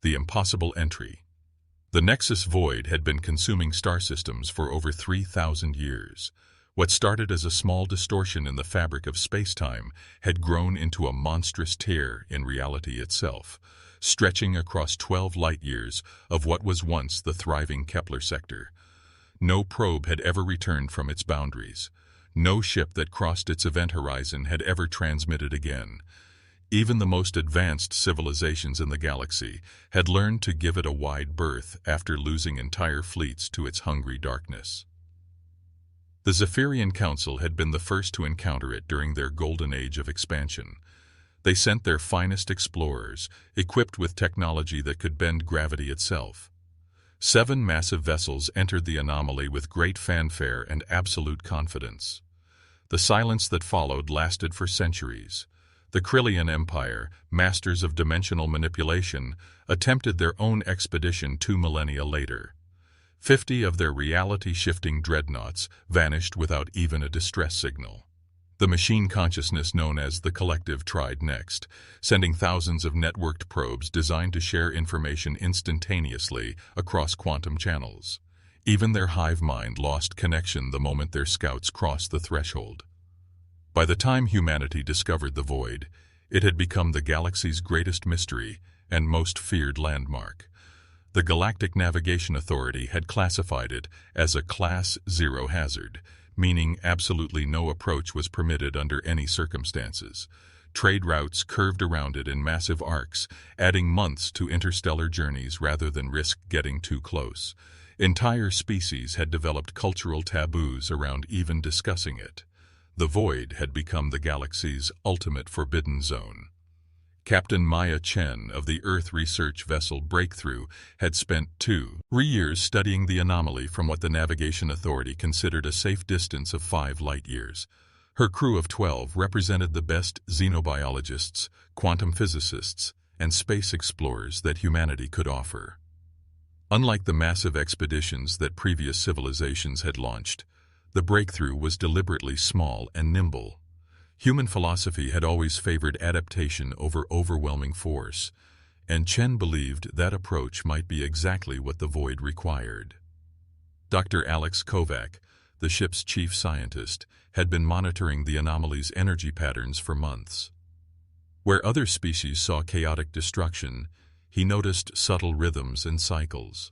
the impossible entry. The Nexus void had been consuming star systems for over 3,000 years. What started as a small distortion in the fabric of space-time had grown into a monstrous tear in reality itself, stretching across 12 light-years of what was once the thriving Kepler sector. No probe had ever returned from its boundaries. No ship that crossed its event horizon had ever transmitted again. Even the most advanced civilizations in the galaxy had learned to give it a wide berth after losing entire fleets to its hungry darkness. The Zephyrian Council had been the first to encounter it during their golden age of expansion. They sent their finest explorers, equipped with technology that could bend gravity itself. 7 massive vessels entered the anomaly with great fanfare and absolute confidence. The silence that followed lasted for centuries. The Krillian Empire, masters of dimensional manipulation, attempted their own expedition 2 millennia later. 50 of their reality-shifting dreadnoughts vanished without even a distress signal. The machine consciousness known as the Collective tried next, sending thousands of networked probes designed to share information instantaneously across quantum channels. Even their hive mind lost connection the moment their scouts crossed the threshold. By the time humanity discovered the void, it had become the galaxy's greatest mystery and most feared landmark. The Galactic Navigation Authority had classified it as a Class 0 hazard, meaning absolutely no approach was permitted under any circumstances. Trade routes curved around it in massive arcs, adding months to interstellar journeys rather than risk getting too close. Entire species had developed cultural taboos around even discussing it. The void had become the galaxy's ultimate forbidden zone. Captain Maya Chen of the Earth research vessel Breakthrough had spent 2 years studying the anomaly from what the Navigation Authority considered a safe distance of 5 light-years. Her crew of 12 represented the best xenobiologists, quantum physicists, and space explorers that humanity could offer. Unlike the massive expeditions that previous civilizations had launched, the Breakthrough was deliberately small and nimble. Human philosophy had always favored adaptation over overwhelming force, and Chen believed that approach might be exactly what the void required. Dr. Alex Kovac, the ship's chief scientist, had been monitoring the anomaly's energy patterns for months. Where other species saw chaotic destruction, he noticed subtle rhythms and cycles.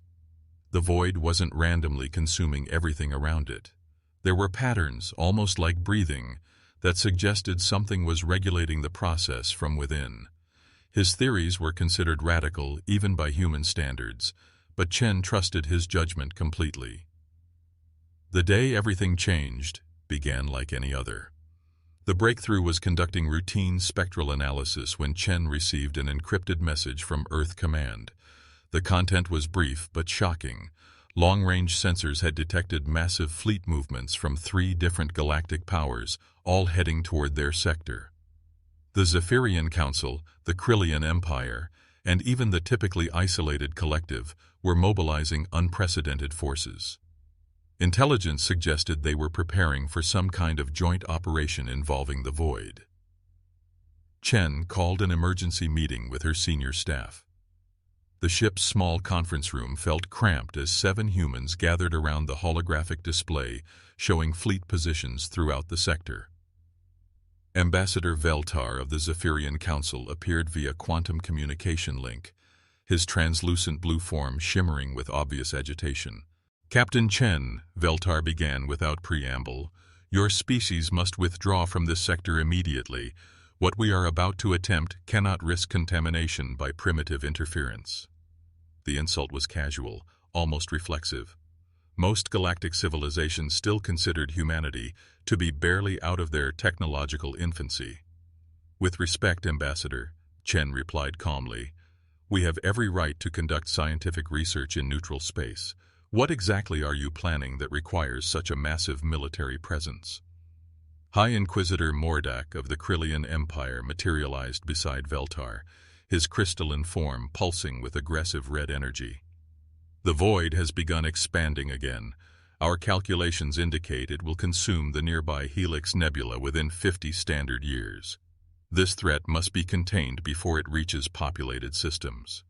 The void wasn't randomly consuming everything around it. There were patterns, almost like breathing, that suggested something was regulating the process from within. His theories were considered radical even by human standards, but Chen trusted his judgment completely. The day everything changed began like any other. The Breakthrough was conducting routine spectral analysis when Chen received an encrypted message from Earth Command. The content was brief but shocking. Long-range sensors had detected massive fleet movements from 3 different galactic powers, all heading toward their sector. The Zephyrian Council, the Krillian Empire, and even the typically isolated Collective were mobilizing unprecedented forces. Intelligence suggested they were preparing for some kind of joint operation involving the void. Chen called an emergency meeting with her senior staff. The ship's small conference room felt cramped as 7 humans gathered around the holographic display showing fleet positions throughout the sector. Ambassador Veltar of the Zephyrian Council appeared via quantum communication link, his translucent blue form shimmering with obvious agitation. "Captain Chen," Veltar began without preamble, "your species must withdraw from this sector immediately. What we are about to attempt cannot risk contamination by primitive interference." The insult was casual, almost reflexive. Most galactic civilizations still considered humanity to be barely out of their technological infancy. "With respect, Ambassador," Chen replied calmly, "we have every right to conduct scientific research in neutral space. What exactly are you planning that requires such a massive military presence?" High Inquisitor Mordak of the Krillian Empire materialized beside Veltar, his crystalline form pulsing with aggressive red energy. "The void has begun expanding again. Our calculations indicate it will consume the nearby Helix Nebula within 50 standard years. This threat must be contained before it reaches populated systems."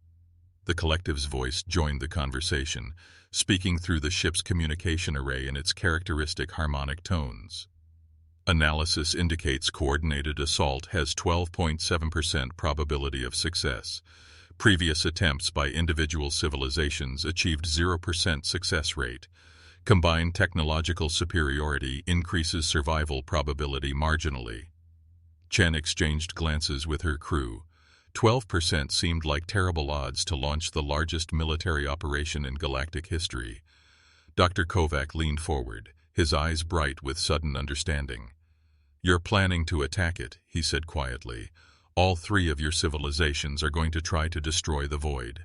The collective's voice joined the conversation, speaking through the ship's communication array in its characteristic harmonic tones. Analysis indicates coordinated assault has 12.7% probability of success. Previous attempts by individual civilizations achieved 0% success rate. Combined technological superiority increases survival probability marginally. Chen exchanged glances with her crew. 12% seemed like terrible odds to launch the largest military operation in galactic history. Dr. Kovac leaned forward, his eyes bright with sudden understanding. "You're planning to attack it," he said quietly. "All three of your civilizations are going to try to destroy the void."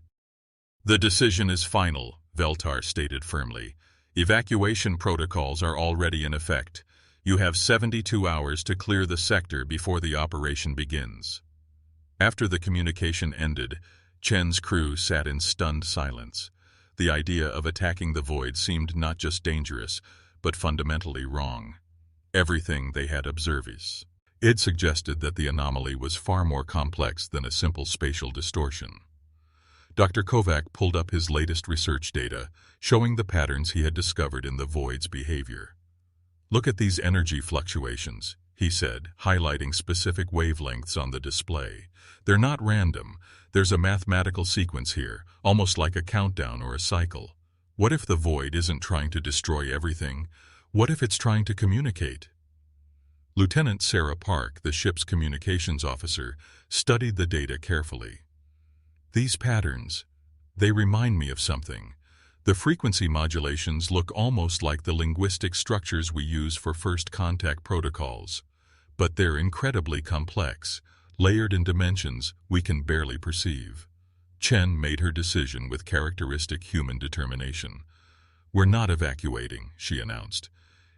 "The decision is final," Veltar stated firmly. "Evacuation protocols are already in effect. You have 72 hours to clear the sector before the operation begins." After the communication ended, Chen's crew sat in stunned silence. The idea of attacking the void seemed not just dangerous, but fundamentally wrong. Everything they had observed. It suggested that the anomaly was far more complex than a simple spatial distortion. Dr. Kovac pulled up his latest research data, showing the patterns he had discovered in the void's behavior. "Look at these energy fluctuations," he said, highlighting specific wavelengths on the display. "They're not random. There's a mathematical sequence here, almost like a countdown or a cycle. What if the void isn't trying to destroy everything? What if it's trying to communicate?" Lieutenant Sarah Park, the ship's communications officer, studied the data carefully. "These patterns, they remind me of something. The frequency modulations look almost like the linguistic structures we use for first contact protocols. But they're incredibly complex, layered in dimensions we can barely perceive." Chen made her decision with characteristic human determination. "We're not evacuating," she announced.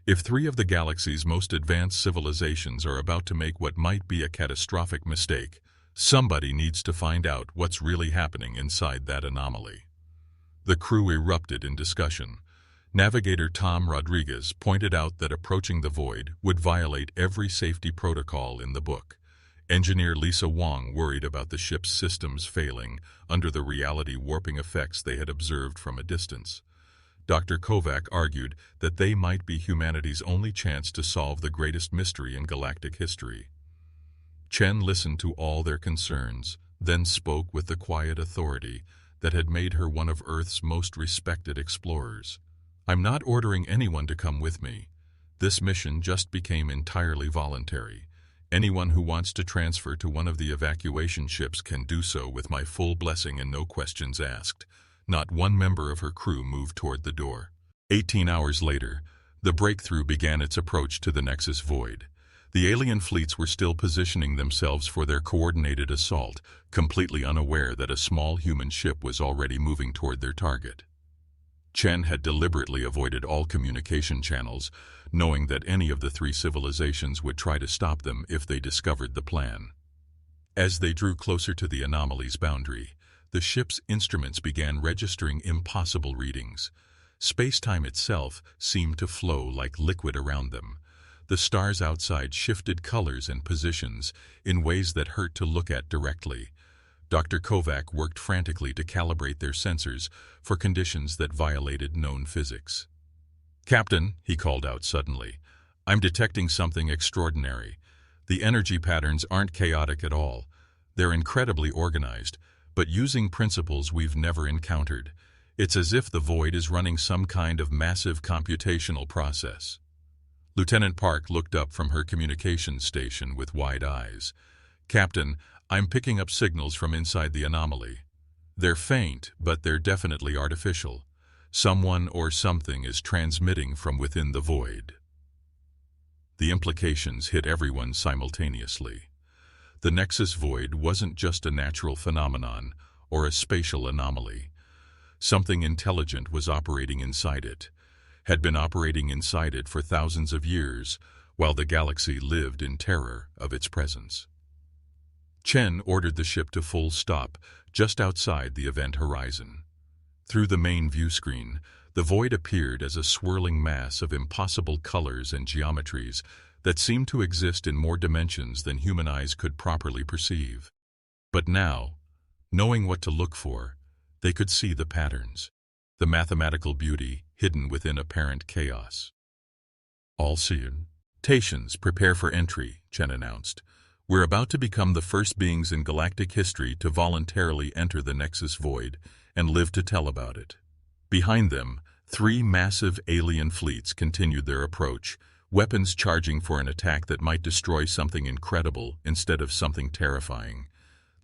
"If three of the galaxy's most advanced civilizations are about to make what might be a catastrophic mistake, somebody needs to find out what's really happening inside that anomaly." The crew erupted in discussion. Navigator Tom Rodriguez pointed out that approaching the void would violate every safety protocol in the book. Engineer Lisa Wong worried about the ship's systems failing under the reality warping effects they had observed from a distance. Dr. Kovac argued that they might be humanity's only chance to solve the greatest mystery in galactic history. Chen listened to all their concerns, then spoke with the quiet authority that had made her one of Earth's most respected explorers. "I'm not ordering anyone to come with me. This mission just became entirely voluntary. Anyone who wants to transfer to one of the evacuation ships can do so with my full blessing and no questions asked." Not one member of her crew moved toward the door. 18 hours later, the breakthrough began its approach to the Nexus void. The alien fleets were still positioning themselves for their coordinated assault, completely unaware that a small human ship was already moving toward their target. Chen had deliberately avoided all communication channels, knowing that any of the three civilizations would try to stop them if they discovered the plan. As they drew closer to the anomaly's boundary, the ship's instruments began registering impossible readings. Space-time itself seemed to flow like liquid around them. The stars outside shifted colors and positions in ways that hurt to look at directly. Dr. Kovac worked frantically to calibrate their sensors for conditions that violated known physics. "Captain," he called out suddenly, "I'm detecting something extraordinary. The energy patterns aren't chaotic at all. They're incredibly organized, but using principles we've never encountered. It's as if the void is running some kind of massive computational process." Lieutenant Park looked up from her communications station with wide eyes. "Captain, I'm picking up signals from inside the anomaly. They're faint, but they're definitely artificial. Someone or something is transmitting from within the void." The implications hit everyone simultaneously. The Nexus void wasn't just a natural phenomenon or a spatial anomaly. Something intelligent was operating inside it, had been operating inside it for thousands of years, while the galaxy lived in terror of its presence. Chen ordered the ship to full stop just outside the event horizon. Through the main view screen, the void appeared as a swirling mass of impossible colors and geometries that seemed to exist in more dimensions than human eyes could properly perceive. But now, knowing what to look for, They could see the patterns, the mathematical beauty hidden within apparent chaos. All Tations, prepare for entry, Chen announced. We're about to become the first beings in galactic history to voluntarily enter the Nexus Void and live to tell about it. Behind them, 3 massive alien fleets continued their approach, weapons charging for an attack that might destroy something incredible instead of something terrifying.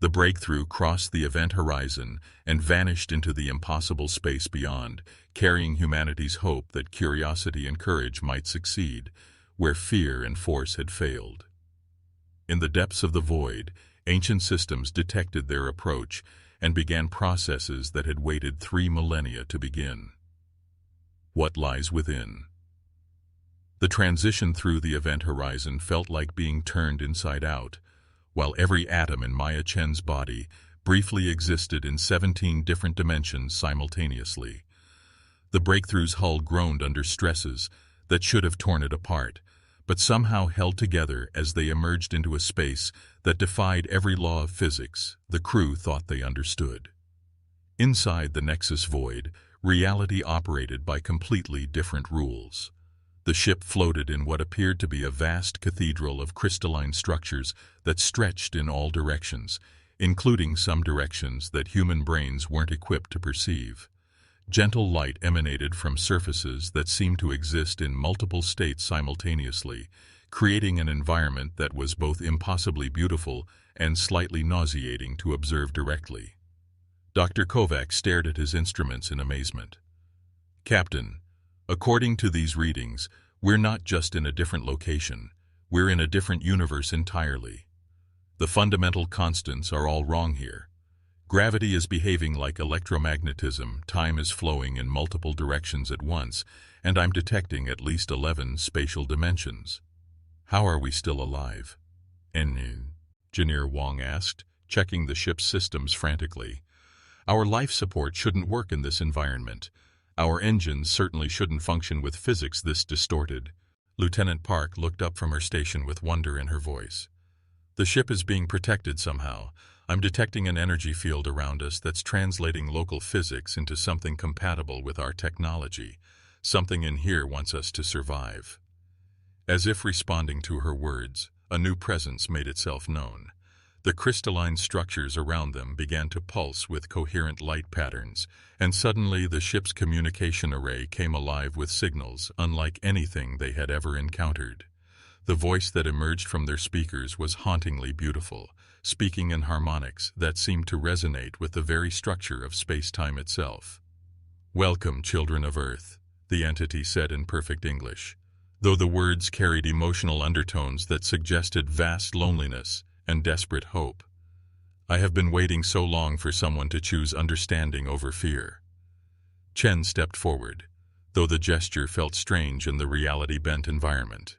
The breakthrough crossed the event horizon and vanished into the impossible space beyond, carrying humanity's hope that curiosity and courage might succeed, where fear and force had failed. In the depths of the void, ancient systems detected their approach and began processes that had waited 3 millennia to begin. What lies within? The transition through the event horizon felt like being turned inside out, while every atom in Maya Chen's body briefly existed in 17 different dimensions simultaneously. The breakthrough's hull groaned under stresses that should have torn it apart, but somehow held together as they emerged into a space that defied every law of physics the crew thought they understood. Inside the Nexus Void, reality operated by completely different rules. The ship floated in what appeared to be a vast cathedral of crystalline structures that stretched in all directions, including some directions that human brains weren't equipped to perceive. Gentle light emanated from surfaces that seemed to exist in multiple states simultaneously, creating an environment that was both impossibly beautiful and slightly nauseating to observe directly. Dr. Kovac stared at his instruments in amazement. "Captain, according to these readings, we're not just in a different location, we're in a different universe entirely. The fundamental constants are all wrong here. Gravity is behaving like electromagnetism, time is flowing in multiple directions at once, and I'm detecting at least 11 spatial dimensions. How are we still alive?" Engineer Wong asked, checking the ship's systems frantically. "Our life support shouldn't work in this environment. Our engines certainly shouldn't function with physics this distorted." Lieutenant Park looked up from her station with wonder in her voice. "The ship is being protected somehow. I'm detecting an energy field around us that's translating local physics into something compatible with our technology. Something in here wants us to survive." As if responding to her words, a new presence made itself known. The crystalline structures around them began to pulse with coherent light patterns, and suddenly the ship's communication array came alive with signals unlike anything they had ever encountered. The voice that emerged from their speakers was hauntingly beautiful, speaking in harmonics that seemed to resonate with the very structure of space-time itself. "Welcome, children of Earth," the entity said in perfect English, though the words carried emotional undertones that suggested vast loneliness and desperate hope. "I have been waiting so long for someone to choose understanding over fear." Chen stepped forward, though the gesture felt strange in the reality-bent environment.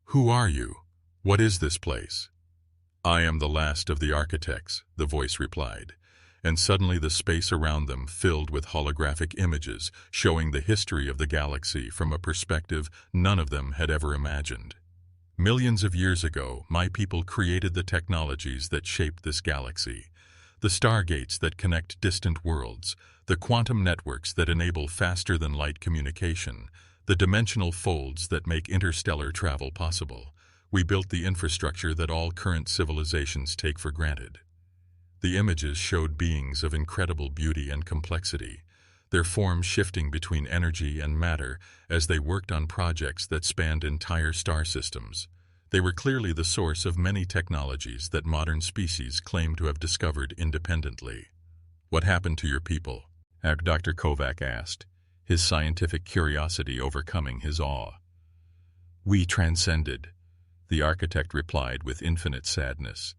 "Who are you? What is this place?" "I am the last of the architects," the voice replied, and suddenly the space around them filled with holographic images showing the history of the galaxy from a perspective none of them had ever imagined. "Millions of years ago, my people created the technologies that shaped this galaxy. The stargates that connect distant worlds, the quantum networks that enable faster-than-light communication, the dimensional folds that make interstellar travel possible. We built the infrastructure that all current civilizations take for granted." The images showed beings of incredible beauty and complexity, their forms shifting between energy and matter as they worked on projects that spanned entire star systems. They were clearly the source of many technologies that modern species claim to have discovered independently. "What happened to your people?" Dr. Kovac asked, his scientific curiosity overcoming his awe. "We transcended," the architect replied with infinite sadness.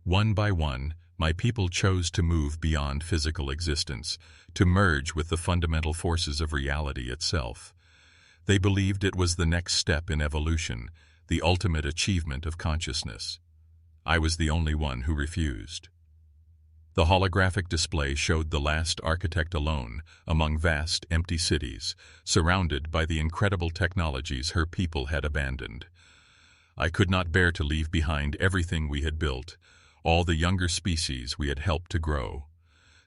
"One by one, my people chose to move beyond physical existence, to merge with the fundamental forces of reality itself. They believed it was the next step in evolution, the ultimate achievement of consciousness. I was the only one who refused." The holographic display showed the last architect alone among vast, empty cities, surrounded by the incredible technologies her people had abandoned. "I could not bear to leave behind everything we had built, all the younger species we had helped to grow.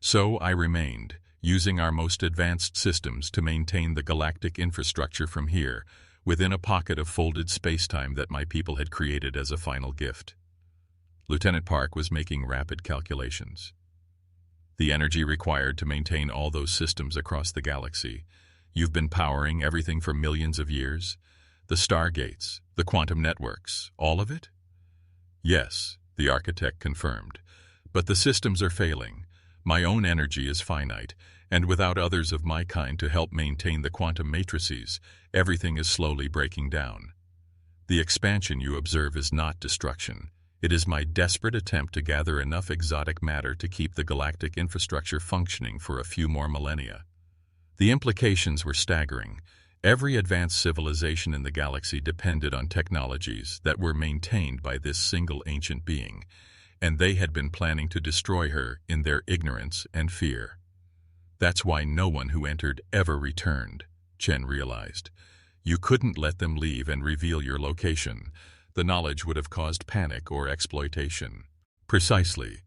So I remained, using our most advanced systems to maintain the galactic infrastructure from here, within a pocket of folded spacetime that my people had created as a final gift. Lieutenant Park was making rapid calculations. The energy required to maintain all those systems across the galaxy. You've been powering everything for millions of years? The stargates, the quantum networks, all of it? Yes, the architect confirmed. But the systems are failing. My own energy is finite, and without others of my kind to help maintain the quantum matrices, everything is slowly breaking down. The expansion you observe is not destruction. It is my desperate attempt to gather enough exotic matter to keep the galactic infrastructure functioning for a few more millennia. The implications were staggering. Every advanced civilization in the galaxy depended on technologies that were maintained by this single ancient being, and they had been planning to destroy her in their ignorance and fear. That's why no one who entered ever returned, Chen realized. You couldn't let them leave and reveal your location. The knowledge would have caused panic or exploitation. Precisely.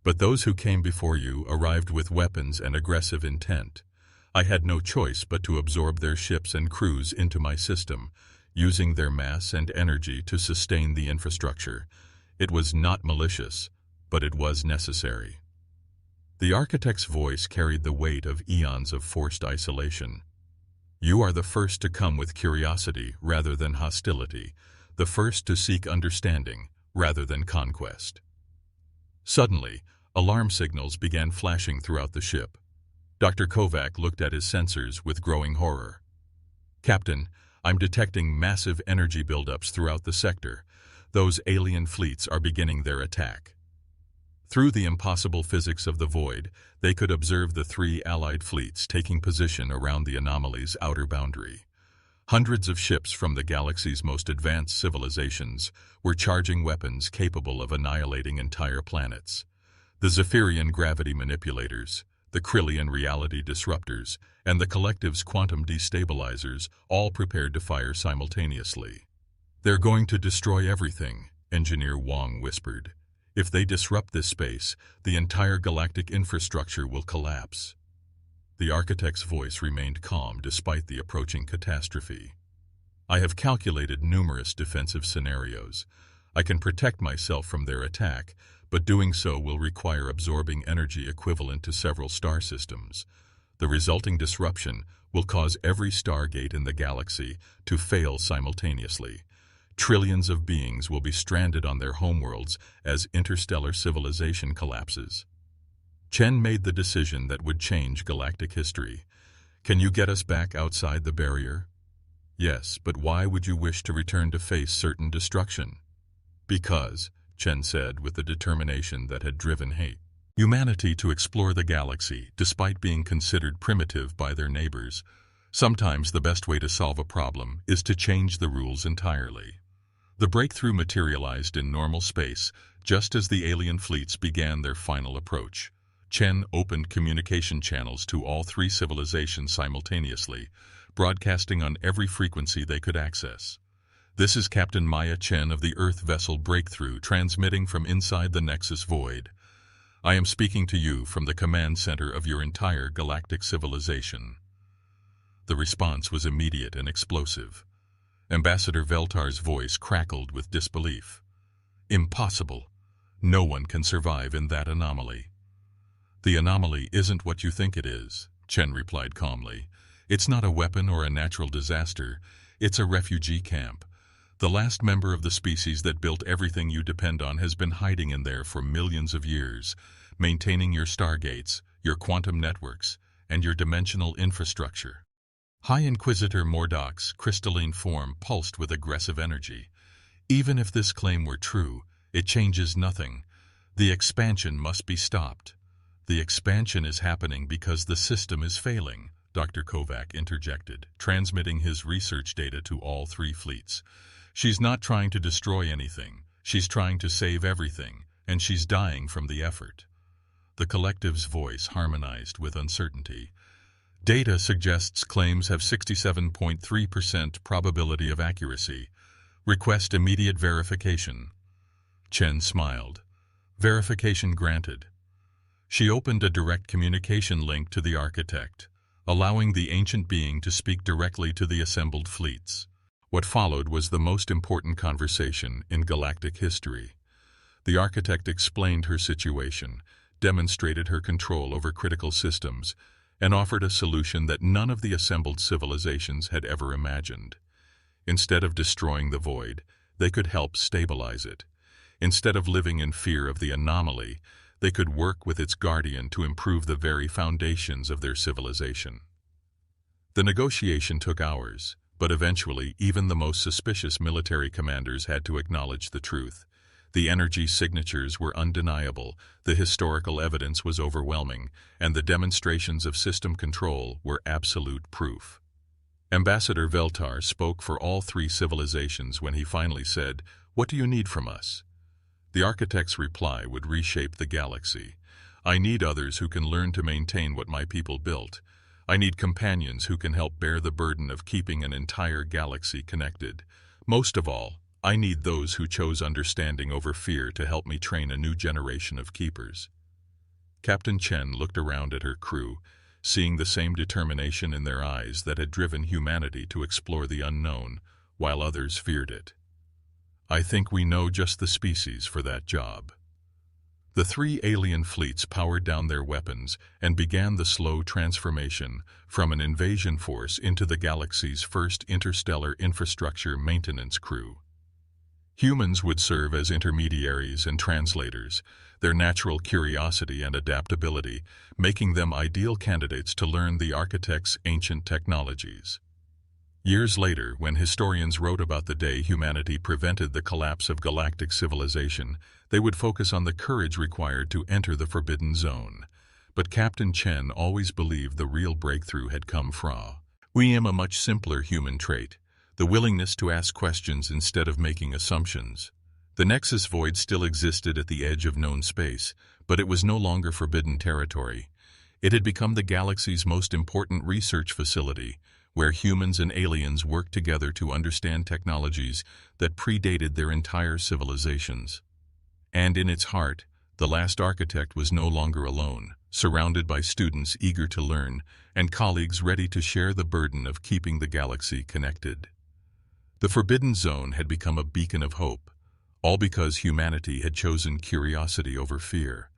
But those who came before you arrived with weapons and aggressive intent. I had no choice but to absorb their ships and crews into my system, using their mass and energy to sustain the infrastructure. It was not malicious, but it was necessary. The architect's voice carried the weight of eons of forced isolation. You are the first to come with curiosity rather than hostility, the first to seek understanding rather than conquest. Suddenly, alarm signals began flashing throughout the ship. Dr. Kovac looked at his sensors with growing horror. Captain, I'm detecting massive energy buildups throughout the sector. Those alien fleets are beginning their attack. Through the impossible physics of the void, they could observe the 3 allied fleets taking position around the anomaly's outer boundary. Hundreds of ships from the galaxy's most advanced civilizations were charging weapons capable of annihilating entire planets. The Zephyrian gravity manipulators, the Krillian reality disruptors, and the collective's quantum destabilizers all prepared to fire simultaneously. They're going to destroy everything, Engineer Wong whispered. If they disrupt this space, the entire galactic infrastructure will collapse. The architect's voice remained calm despite the approaching catastrophe. I have calculated numerous defensive scenarios. I can protect myself from their attack, but doing so will require absorbing energy equivalent to several star systems. The resulting disruption will cause every stargate in the galaxy to fail simultaneously. Trillions of beings will be stranded on their homeworlds as interstellar civilization collapses. Chen made the decision that would change galactic history. Can you get us back outside the barrier? Yes, but why would you wish to return to face certain destruction? Because, Chen said with the determination that had driven humanity to explore the galaxy, despite being considered primitive by their neighbors. Sometimes the best way to solve a problem is to change the rules entirely. The breakthrough materialized in normal space, just as the alien fleets began their final approach. Chen opened communication channels to all 3 civilizations simultaneously, broadcasting on every frequency they could access. This is Captain Maya Chen of the Earth vessel Breakthrough, transmitting from inside the Nexus Void. I am speaking to you from the command center of your entire galactic civilization. The response was immediate and explosive. Ambassador Veltar's voice crackled with disbelief. Impossible. No one can survive in that anomaly. The anomaly isn't what you think it is, Chen replied calmly. It's not a weapon or a natural disaster. It's a refugee camp. The last member of the species that built everything you depend on has been hiding in there for millions of years, maintaining your stargates, your quantum networks, and your dimensional infrastructure. High Inquisitor Mordok's crystalline form pulsed with aggressive energy. Even if this claim were true, it changes nothing. The expansion must be stopped. The expansion is happening because the system is failing, Dr. Kovac interjected, transmitting his research data to all 3 fleets. She's not trying to destroy anything. She's trying to save everything, and she's dying from the effort. The collective's voice harmonized with uncertainty. Data suggests claims have 67.3% probability of accuracy. Request immediate verification. Chen smiled. Verification granted. She opened a direct communication link to the architect, allowing the ancient being to speak directly to the assembled fleets. What followed was the most important conversation in galactic history. The architect explained her situation, demonstrated her control over critical systems, and offered a solution that none of the assembled civilizations had ever imagined. Instead of destroying the void, they could help stabilize it. Instead of living in fear of the anomaly, they could work with its guardian to improve the very foundations of their civilization. The negotiation took hours, but eventually even the most suspicious military commanders had to acknowledge the truth. The energy signatures were undeniable, the historical evidence was overwhelming, and the demonstrations of system control were absolute proof. Ambassador Veltar spoke for all three civilizations when he finally said, "What do you need from us?" The architect's reply would reshape the galaxy. "I need others who can learn to maintain what my people built. I need companions who can help bear the burden of keeping an entire galaxy connected. Most of all, I need those who chose understanding over fear to help me train a new generation of keepers." Captain Chen looked around at her crew, seeing the same determination in their eyes that had driven humanity to explore the unknown, while others feared it. "I think we know just the species for that job." The three alien fleets powered down their weapons and began the slow transformation from an invasion force into the galaxy's first interstellar infrastructure maintenance crew. Humans would serve as intermediaries and translators, their natural curiosity and adaptability making them ideal candidates to learn the architect's ancient technologies. Years later, when historians wrote about the day humanity prevented the collapse of galactic civilization, they would focus on the courage required to enter the Forbidden Zone. But Captain Chen always believed the real breakthrough had come from a much simpler human trait: the willingness to ask questions instead of making assumptions. The Nexus Void still existed at the edge of known space, but it was no longer forbidden territory. It had become the galaxy's most important research facility, where humans and aliens worked together to understand technologies that predated their entire civilizations. And in its heart, the last architect was no longer alone, surrounded by students eager to learn and colleagues ready to share the burden of keeping the galaxy connected. The Forbidden Zone had become a beacon of hope, all because humanity had chosen curiosity over fear.